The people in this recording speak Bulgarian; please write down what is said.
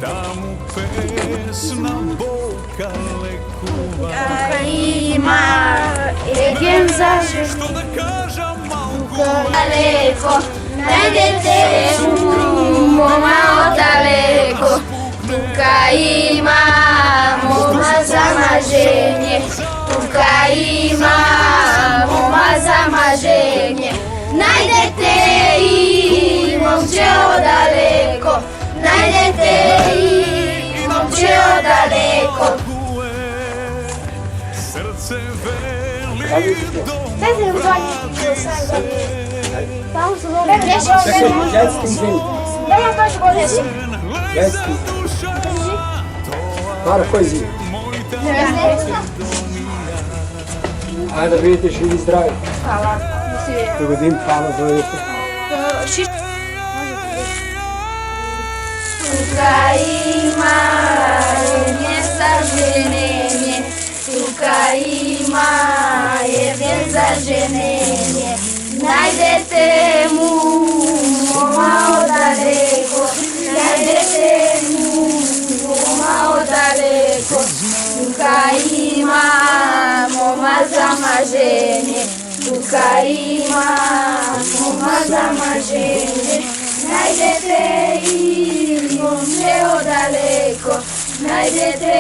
Таму песна болка лекува. Има еген зажив. Што да кажам малку Далеко, најдете мома одалеко. Тука има мома за мажење. Тука има мома за мажење. Најдете и момче одалеко. Најдете и момче одалеко. Срце вели дома. Таму се зове Пара којзи. Ајде да видите живи здрави. Хвала. Погодим хвала за ето. Тука има еден за женење. Тука има еден за женење. Најдете му мома одалеко. Најдете му мома одалеко. Тука има мома за мажење. Тука има мома за мажење. Најдете и момче одалеко. Најдете